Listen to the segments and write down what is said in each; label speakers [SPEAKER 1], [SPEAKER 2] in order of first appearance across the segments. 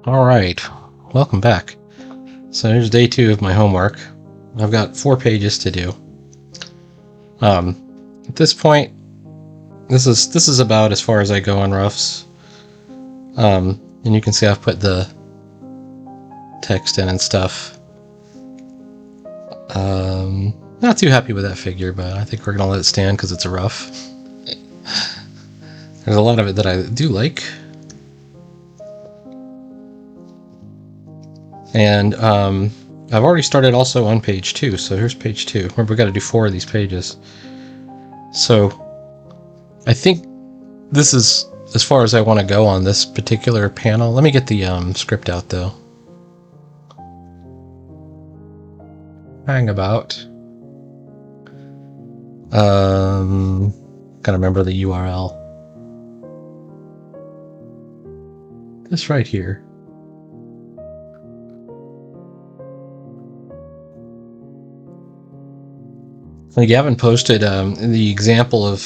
[SPEAKER 1] All right, welcome back. So here's day 2 of my homework. I've got 4 pages to do. At this point, this is about as far as I go on roughs. And you can see I've put the text in and stuff. Not too happy with that figure, but I think we're gonna let it stand because it's a rough. There's a lot of it that I do like. And I've already started also on page 2, so here's page 2. Remember, we've got to do 4 of these pages. So I think this is as far as I want to go on this particular panel. Let me get the script out, though. Hang about. Gotta remember the URL. This right here. Like Gavin posted the example of,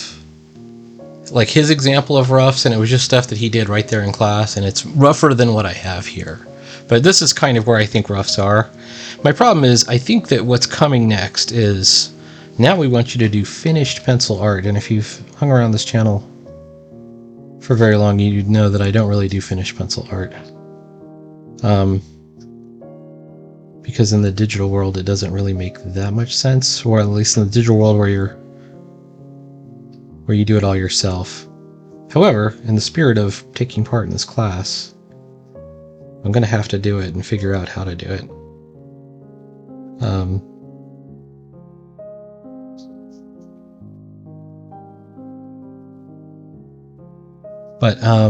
[SPEAKER 1] like, his example of roughs, and it was just stuff that he did right there in class, and it's rougher than what I have here. But this is kind of where I think roughs are. My problem is, I think that what's coming next is, now we want you to do finished pencil art, and if you've hung around this channel for very long, you'd know that I don't really do finished pencil art. Because in the digital world, it doesn't really make that much sense, or at least in the digital world where you do it all yourself. However, in the spirit of taking part in this class, I'm going to have to do it and figure out how to do it.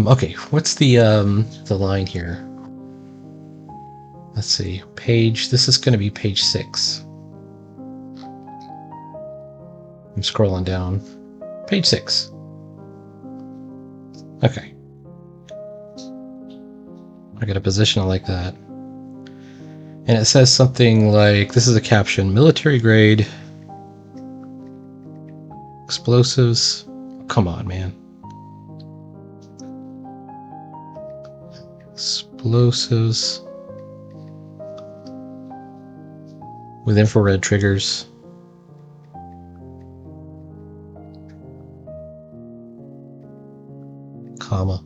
[SPEAKER 1] Okay, what's the line here? Let's see, page, this is going to be page 6. I'm scrolling down. Page 6. Okay. I gotta position it like that. And it says something like, this is a caption, military grade explosives. Come on, man. Explosives with infrared triggers. Comma.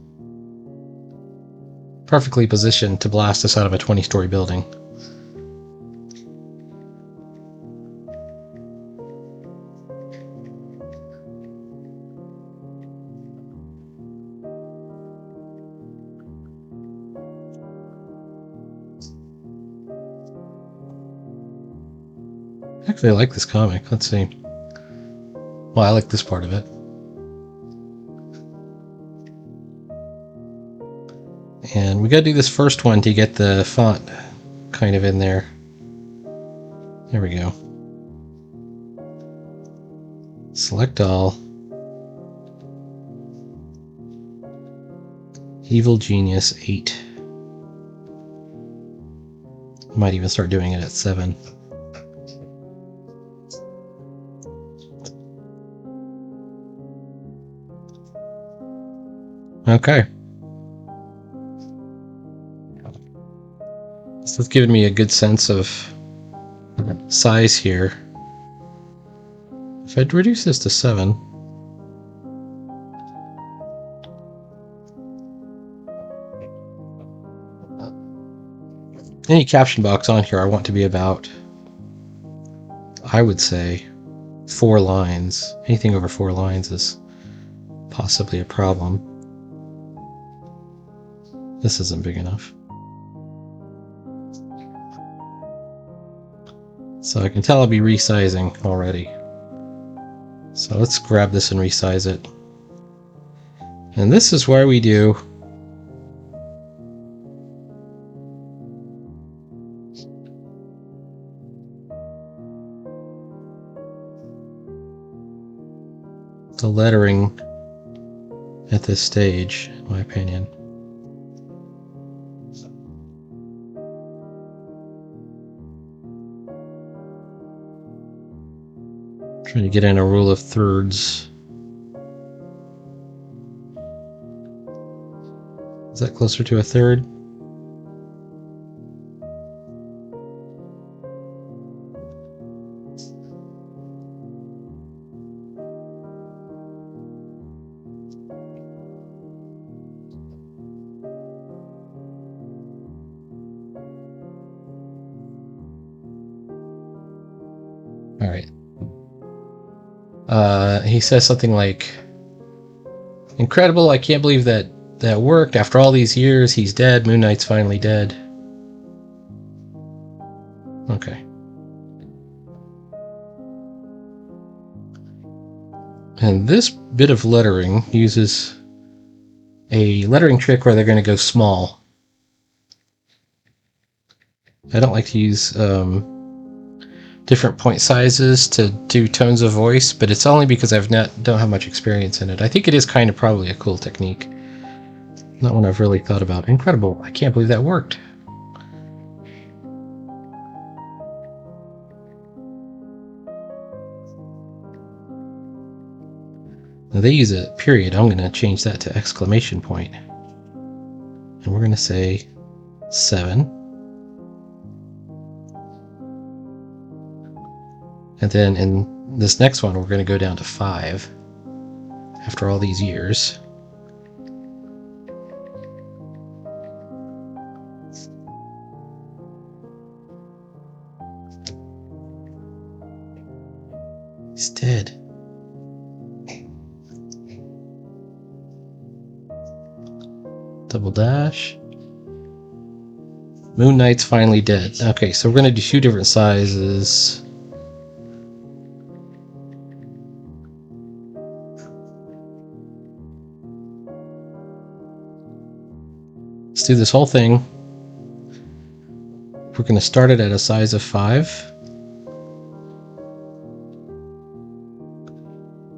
[SPEAKER 1] Perfectly positioned to blast us out of a 20-story building. Actually, I like this comic. Let's see. Well, I like this part of it. And we gotta do this first one to get the font kind of in there. There we go. Select all. Evil Genius 8. Might even start doing it at 7. Okay. So it's giving me a good sense of size here. If I'd reduce this to 7. Any caption box on here I want to be about, I would say, 4 lines. Anything over 4 lines is possibly a problem. This isn't big enough. So I can tell I'll be resizing already. So let's grab this and resize it. And this is where we do the lettering at this stage, in my opinion. Trying to get in a rule of thirds. Is that closer to a third? All right. He says something like, "Incredible! I can't believe that worked. After all these years, he's dead. Moon Knight's finally dead." Okay. And this bit of lettering uses a lettering trick where they're going to go small. I don't like to use different point sizes to do tones of voice, but it's only because don't have much experience in it. I think it is kind of probably a cool technique. Not one I've really thought about. Incredible. I can't believe that worked. Now they use a period. I'm going to change that to exclamation point. And we're going to say 7. And then in this next one, we're going to go down to 5 after all these years. He's dead. Double dash. Moon Knight's finally dead. Okay, so we're going to do 2 different sizes. Let's do this whole thing. We're going to start it at a size of 5.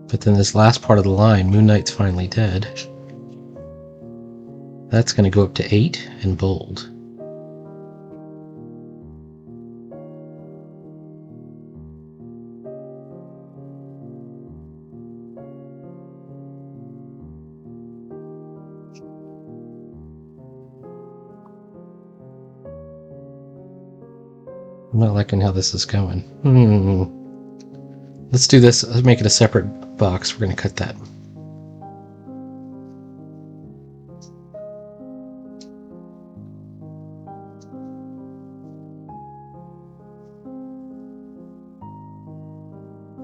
[SPEAKER 1] But then this last part of the line, Moon Knight's finally dead, that's going to go up to 8 and bold. I'm not liking how this is going. Let's do this. Let's make it a separate box. We're going to cut that.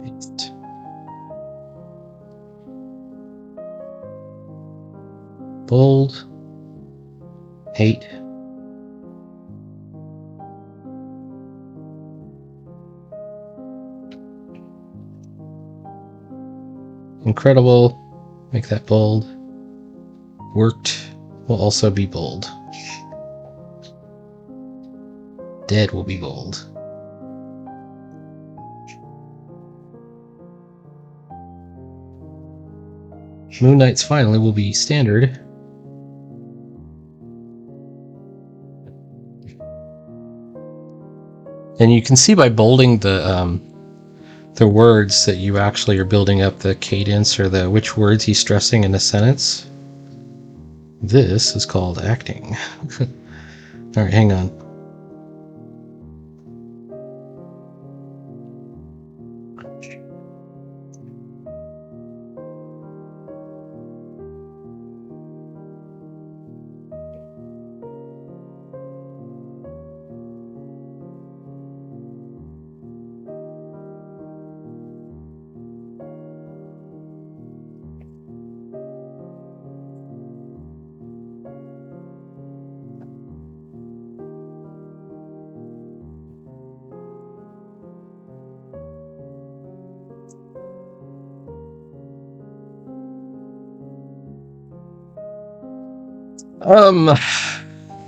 [SPEAKER 1] Paste. Bold. 8. Incredible. Make that bold. Worked will also be bold. Dead will be bold. Moon Knight's finally will be standard. And you can see by bolding the words that you actually are building up the cadence or which words he's stressing in a sentence. This is called acting. All right, hang on.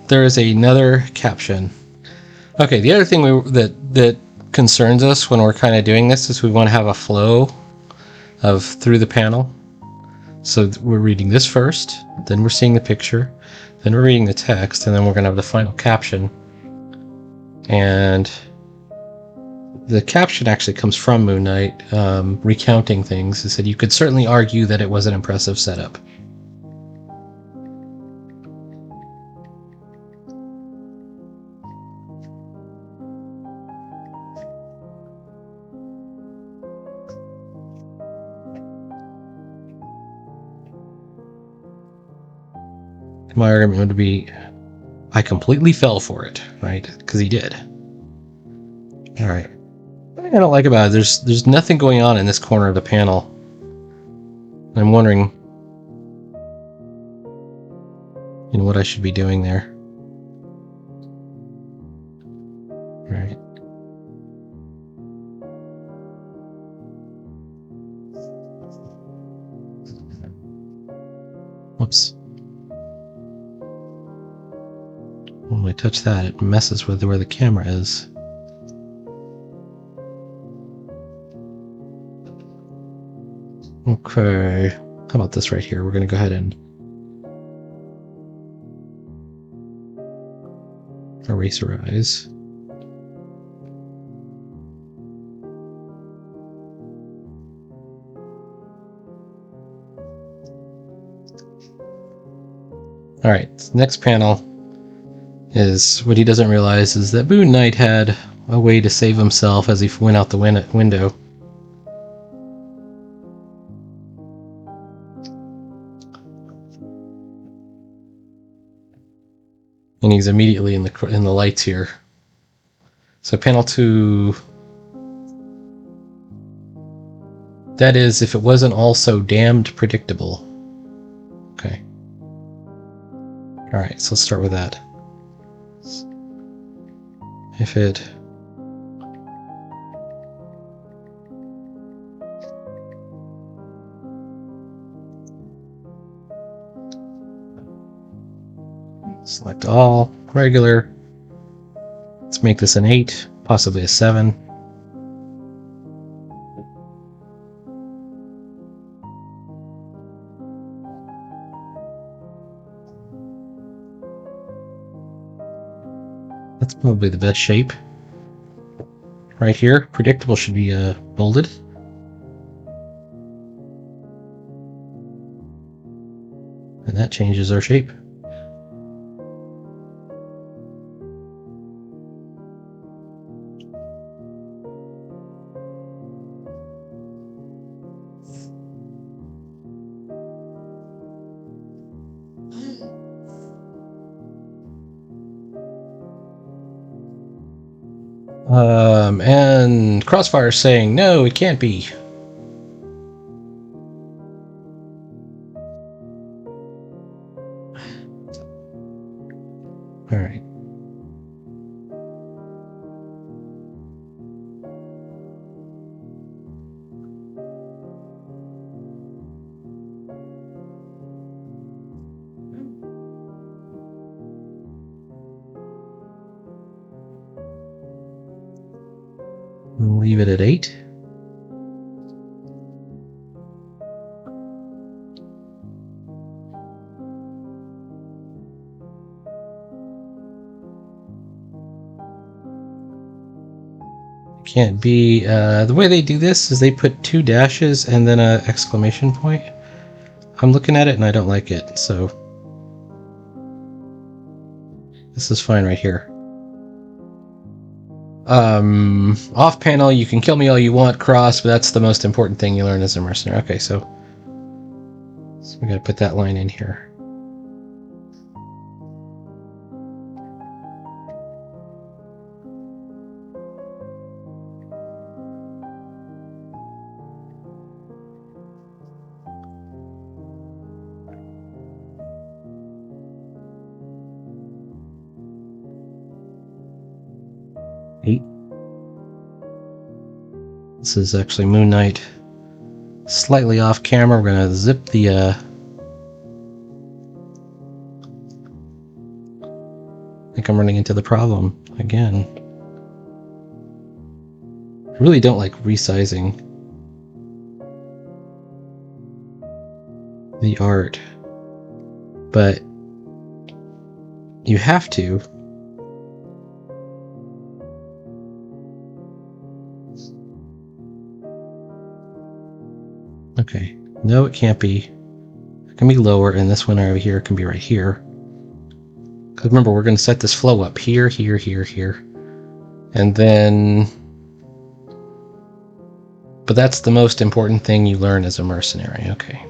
[SPEAKER 1] There is another caption. Okay, the other thing that concerns us when we're kind of doing this is we want to have a flow of through the panel. So we're reading this first, then we're seeing the picture, then we're reading the text, and then we're going to have the final caption. And the caption actually comes from Moon Knight, recounting things. He said, "You could certainly argue that it was an impressive setup." My argument would be, I completely fell for it, right? Because he did. All right. thing I don't like about it, there's nothing going on in this corner of the panel. I'm wondering, what I should be doing there. Right. Whoops. When I touch that, it messes with where the camera is. Okay. How about this right here? We're going to go ahead and eraserize. All right, next panel is what he doesn't realize is that Moon Knight had a way to save himself as he went out the window. And he's immediately in the lights here. So panel 2, that is if it wasn't all so damned predictable. Okay. All right, so let's start with that. If it select all, regular. Let's make this an 8, possibly a 7. That's probably the best shape. Right here, predictable should be bolded. And that changes our shape. And Crossfire is saying, no, it can't be. All right. We'll leave it at 8. Can't be. The way they do this is they put 2 dashes and then an exclamation point. I'm looking at it and I don't like it, so this is fine right here. Off panel, you can kill me all you want, Cross, but that's the most important thing you learn as a mercenary. Okay, so we gotta put that line in here. This is actually Moon Knight slightly off camera. We're going to zip the I think I'm running into the problem again. I really don't like resizing the art, but you have to. Okay, no, it can't be. It can be lower, and this one over here can be right here. Because remember, we're going to set this flow up here, here, here, here. And then... But that's the most important thing you learn as a mercenary. Okay.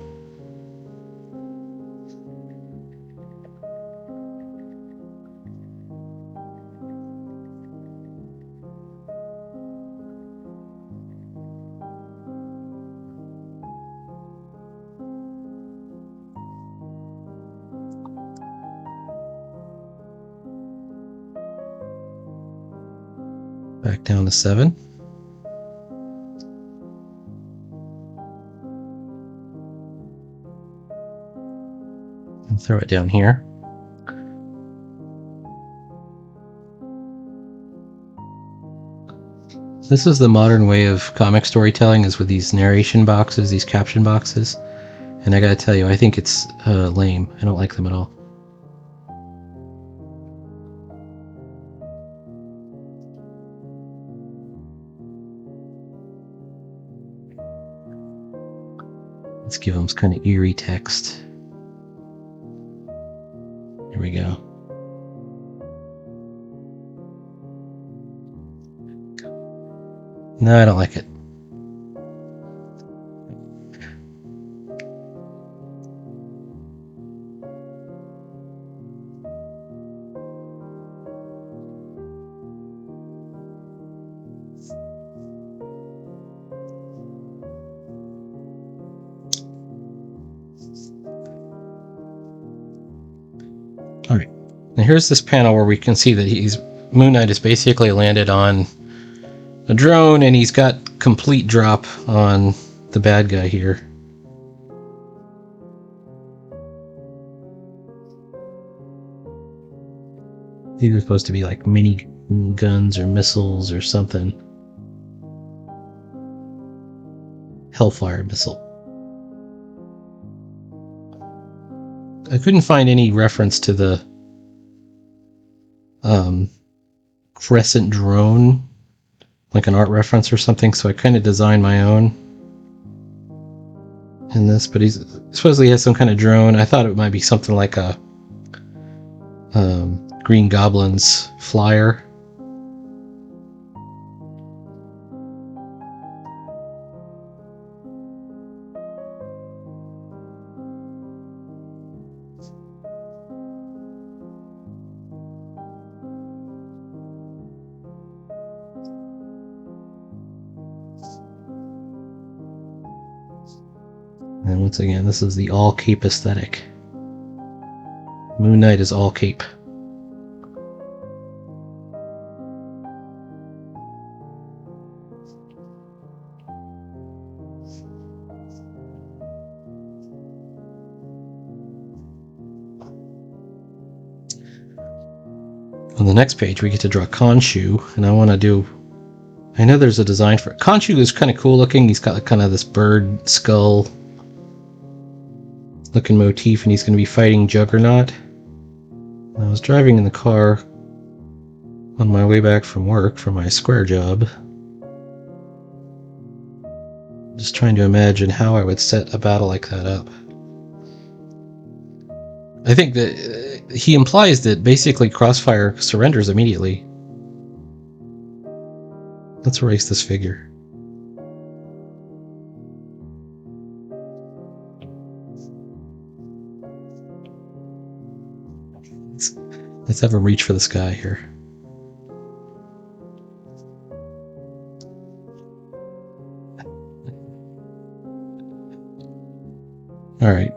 [SPEAKER 1] Back down to 7. And throw it down here. This is the modern way of comic storytelling, is with these narration boxes, these caption boxes. And I gotta tell you, I think it's lame. I don't like them at all. Let's give them kind of eerie text. Here we go. No, I don't like it. All right. Now here's this panel where we can see that Moon Knight has basically landed on a drone, and he's got complete drop on the bad guy here. These are supposed to be like mini guns or missiles or something. Hellfire missile. I couldn't find any reference to the crescent drone, like an art reference or something, so I kind of designed my own in this, but he supposedly has some kind of drone. I thought it might be something like a Green Goblin's flyer. And once again, this is the all cape aesthetic. Moon Knight is all cape. On the next page, we get to draw Khonshu, and I want to do... I know there's a design for it. Khonshu is kind of cool looking. He's got kind of this bird skull looking motif, and he's going to be fighting Juggernaut. I was driving in the car on my way back from work for my square job, just trying to imagine how I would set a battle like that up. I think that he implies that basically Crossfire surrenders immediately. Let's erase this figure. Let's have him reach for the sky here. All right.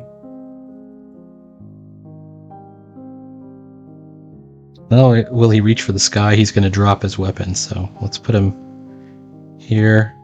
[SPEAKER 1] Now, will he reach for the sky? He's going to drop his weapon, so let's put him here.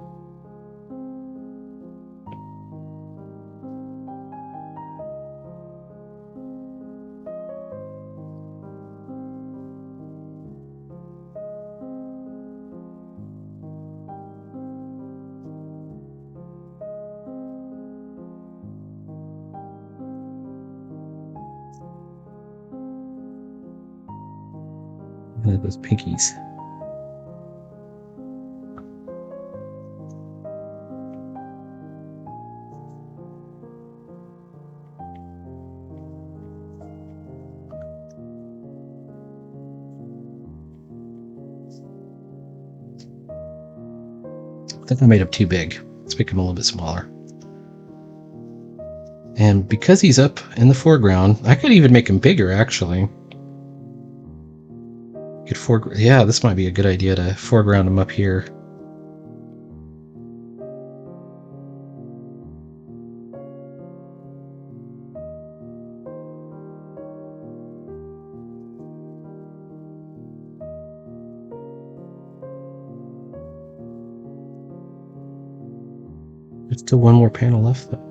[SPEAKER 1] Look at those pinkies. I think I made him too big. Let's make him a little bit smaller. And because he's up in the foreground, I could even make him bigger, actually. Yeah, this might be a good idea to foreground him up here. Still one more panel left, though.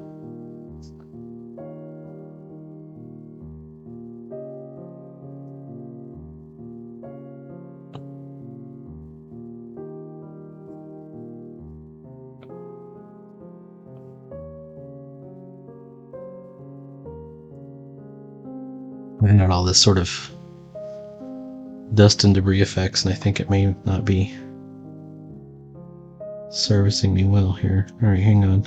[SPEAKER 1] I had all this sort of dust and debris effects, and I think it may not be servicing me well here. All right, hang on.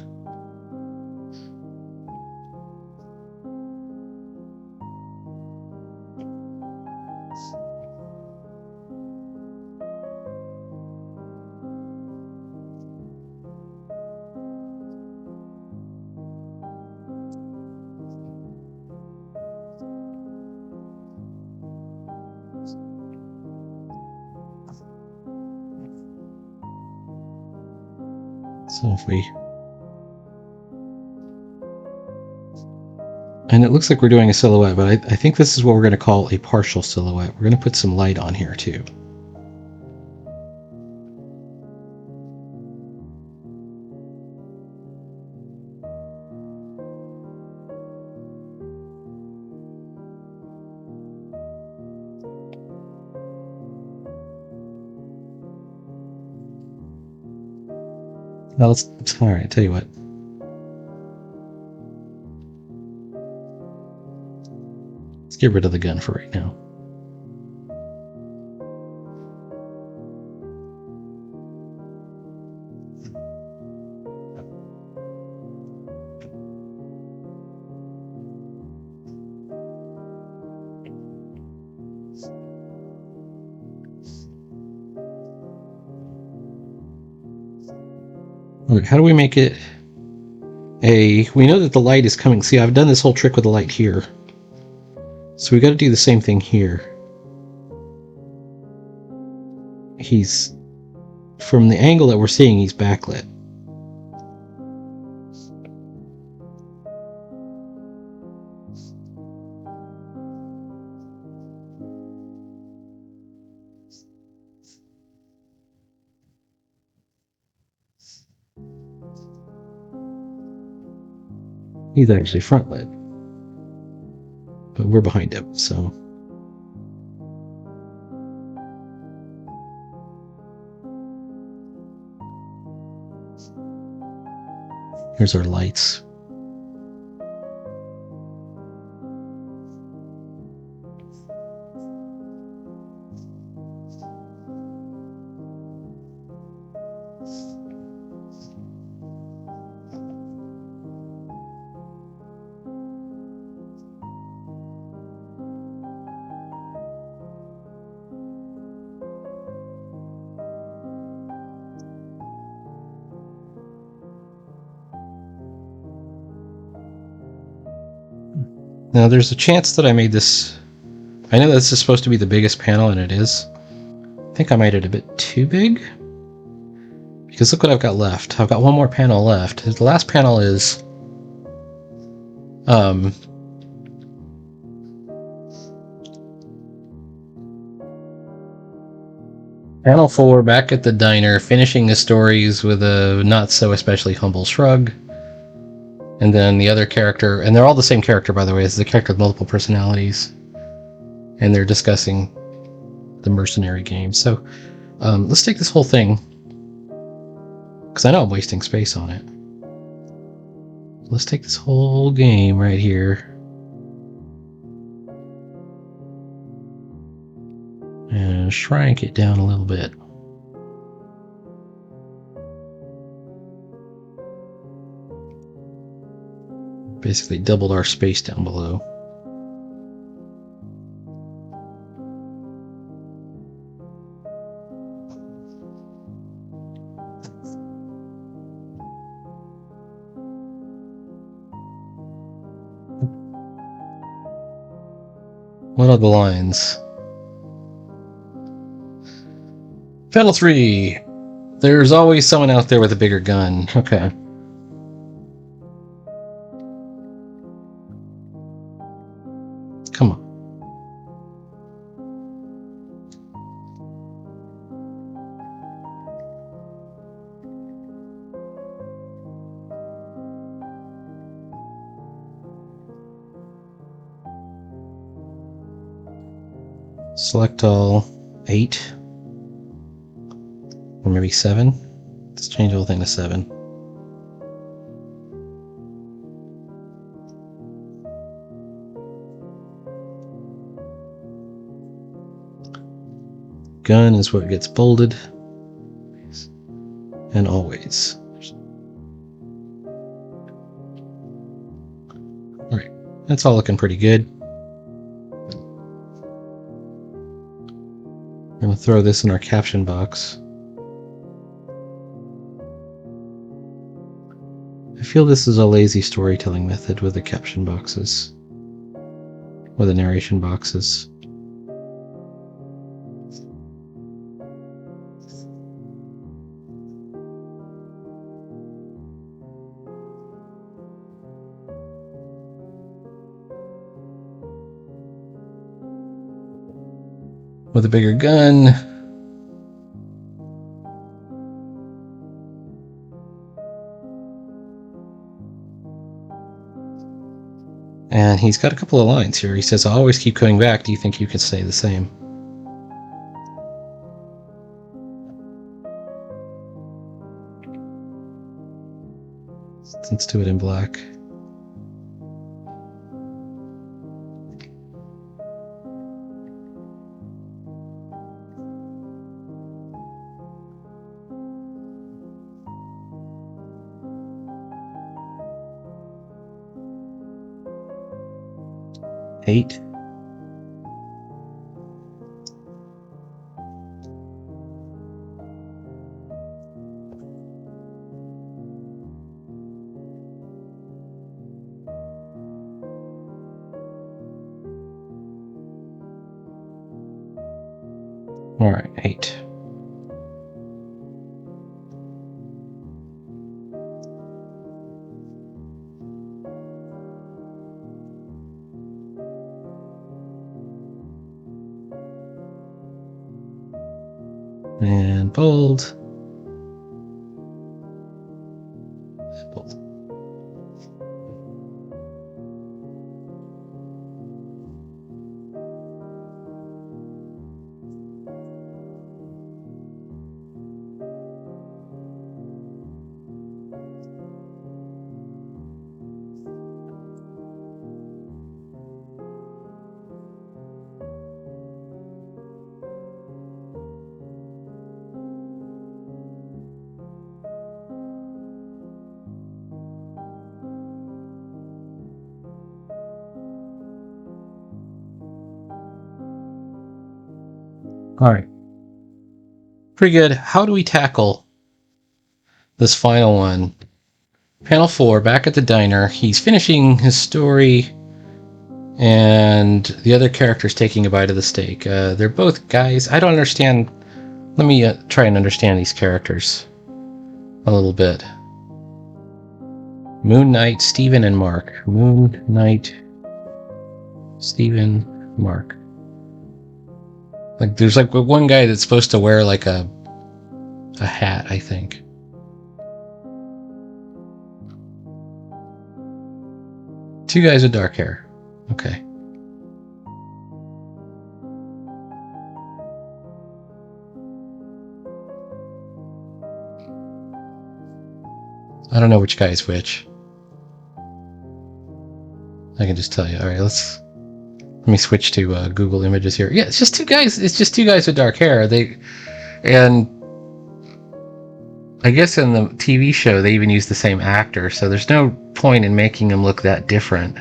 [SPEAKER 1] So if we... And it looks like we're doing a silhouette, but I think this is what we're going to call a partial silhouette. We're going to put some light on here too. Now all right, tell you what. Let's get rid of the gun for right now. Okay, how do we make it we know that the light is coming. See, I've done this whole trick with the light here. So we got to do the same thing here. He's, from the angle that we're seeing, he's backlit. He's actually front lit, but we're behind him, so. Here's our lights. Now there's a chance that I made this. I know this is supposed to be the biggest panel, and it is. I think I made it a bit too big. Because look what I've got left. I've got one more panel left. The last panel is panel 4, back at the diner, finishing the stories with a not so especially humble shrug. And then the other character, and they're all the same character, by the way, is the character with multiple personalities. And they're discussing the mercenary game. So let's take this whole thing, because I know I'm wasting space on it. Let's take this whole game right here and shrink it down a little bit. Basically doubled our space down below. What are the lines? Panel 3. There's always someone out there with a bigger gun. Okay. Come on. Select all 8. Or maybe 7. Let's change the whole thing to 7. Gun is what gets bolded. And always. Alright, that's all looking pretty good. I'm going to throw this in our caption box. I feel this is a lazy storytelling method with the caption boxes. Or the narration boxes. With a bigger gun. And he's got a couple of lines here. He says, "I'll always keep coming back. Do you think you could say the same?" Let's do it in black. Eight. All right, 8. And bold. Bold. All right. Pretty good. How do we tackle this final one? Panel 4, back at the diner. He's finishing his story, and the other character's taking a bite of the steak. They're both guys. I don't understand. Let me try and understand these characters a little bit. Moon Knight, Stephen, and Mark. Moon Knight, Stephen, Mark. Like, there's like one guy that's supposed to wear like a hat, I think. Two guys with dark hair. Okay. I don't know which guy is which. I can just tell you. All right, let me switch to Google Images here. Yeah, it's just two guys. It's just two guys with dark hair. And I guess in the TV show they even use the same actor, so there's no point in making them look that different.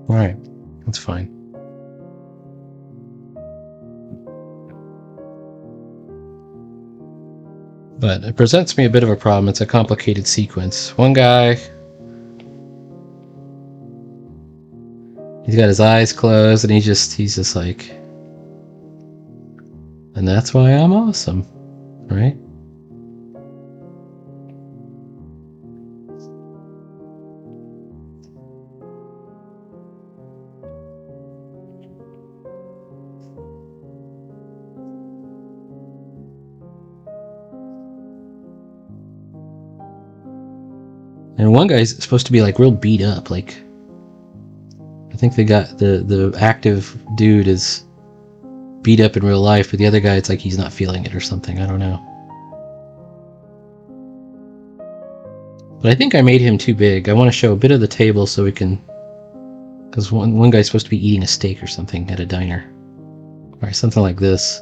[SPEAKER 1] All right, that's fine. But it presents me a bit of a problem. It's a complicated sequence. One guy, he's got his eyes closed, and he's just like, and that's why I'm awesome, right? And one guy's supposed to be like real beat up. Like, I think they got the active dude is beat up in real life, but the other guy, it's like he's not feeling it or something. I don't know. But I think I made him too big. I want to show a bit of the table so we can, because one guy's supposed to be eating a steak or something at a diner. All right, something like this.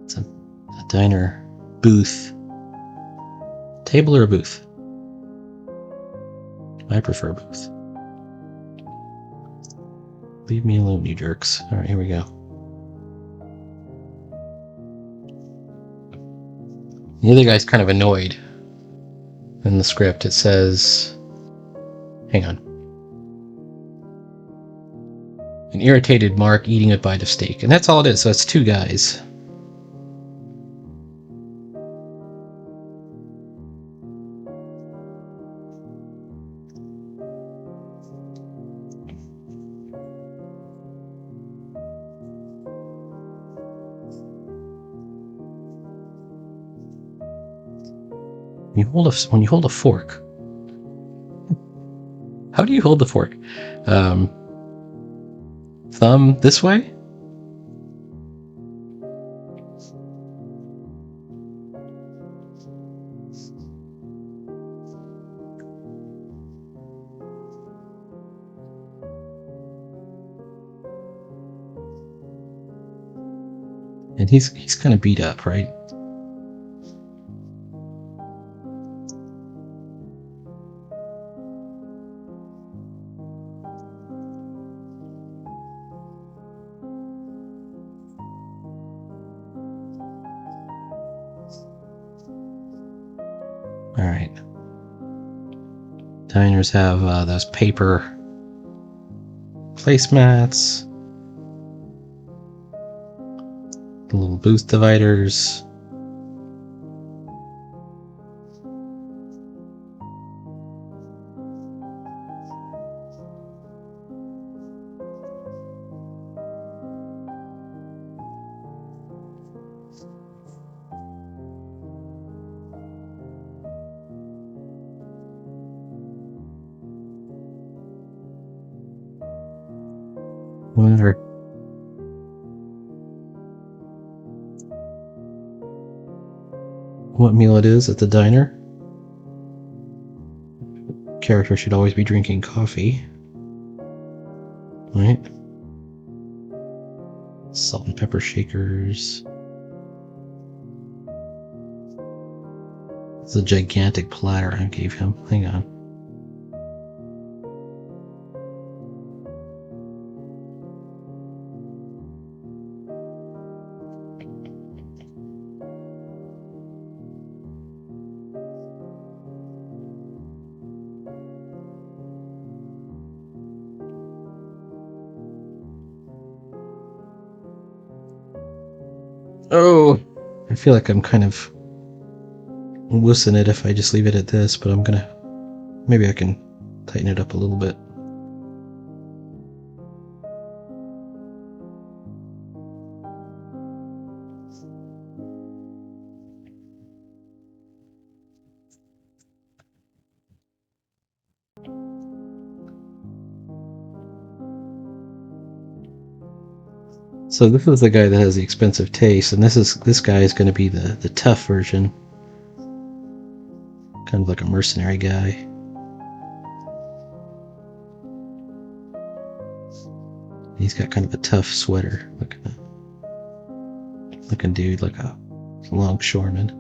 [SPEAKER 1] It's a diner booth. Table or a booth? I prefer booth. Leave me alone, you jerks. All right, here we go. The other guy's kind of annoyed. In the script, it says, hang on. An irritated Mark eating a bite of steak. And that's all it is, so it's two guys. When you hold a fork, how do you hold the fork? Thumb this way? And he's kind of beat up, right? All right. Diners have those paper placemats, the little booth dividers. Whatever. What meal it is at the diner. Character should always be drinking coffee. Right? Salt and pepper shakers. It's a gigantic platter I gave him. Hang on. Oh, I feel like I'm kind of wussing it if I just leave it at this, but I'm gonna, maybe I can tighten it up a little bit. So this is the guy that has the expensive taste, and this guy is going to be the tough version, kind of like a mercenary guy. He's got kind of a tough sweater, looking dude, like a longshoreman.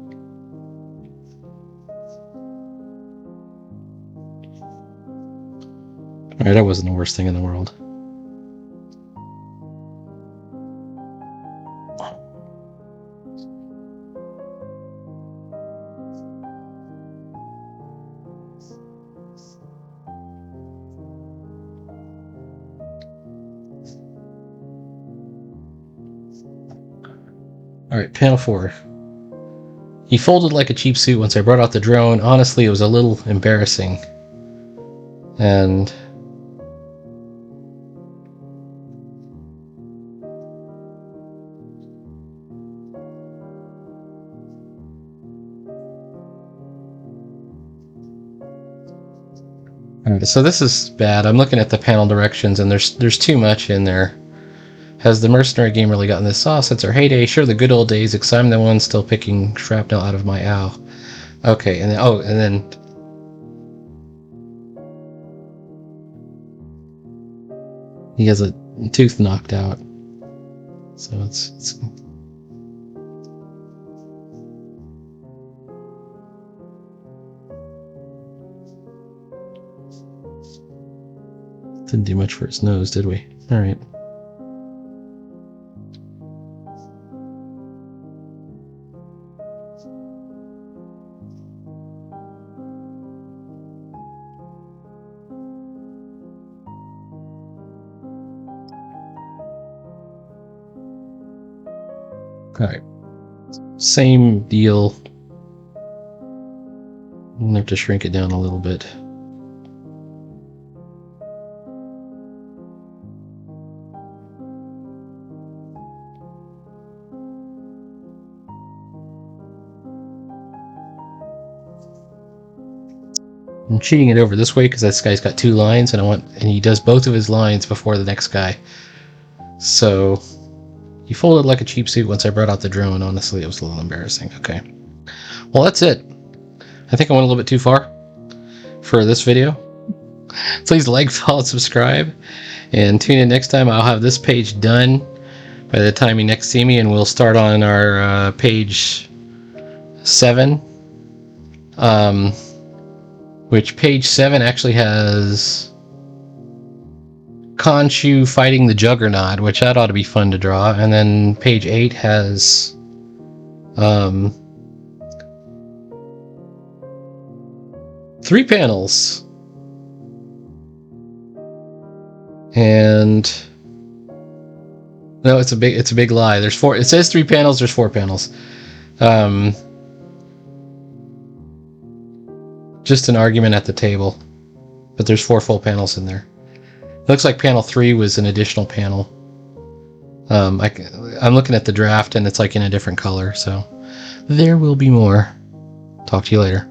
[SPEAKER 1] All right, that wasn't the worst thing in the world. Alright, panel 4. He folded like a cheap suit once I brought out the drone. Honestly, it was a little embarrassing. And Alright, so this is bad. I'm looking at the panel directions, and there's too much in there. Has the mercenary game really gotten this? Oh, since our heyday, sure, the good old days, because I'm the one still picking shrapnel out of my owl. Okay, and then, oh, and then he has a tooth knocked out. So it's didn't do much for its nose, did we? All right. All right. Same deal. I'm gonna have to shrink it down a little bit. I'm cheating it over this way because this guy's got 2 lines, and he does both of his lines before the next guy. So he folded like a cheap suit once I brought out the drone. Honestly, it was a little embarrassing. Okay. Well, that's it. I think I went a little bit too far for this video. Please like, follow, subscribe, and tune in next time. I'll have this page done by the time you next see me, and we'll start on our page 7. Which page 7 actually has Khonshu fighting the Juggernaut, which that ought to be fun to draw. And then page 8 has 3 panels. And no, it's a big lie. There's 4. It says 3 panels. There's 4 panels. Just an argument at the table, but there's 4 full panels in there. It looks like panel 3 was an additional panel. I'm looking at the draft, and it's like in a different color, so there will be more. Talk to you later.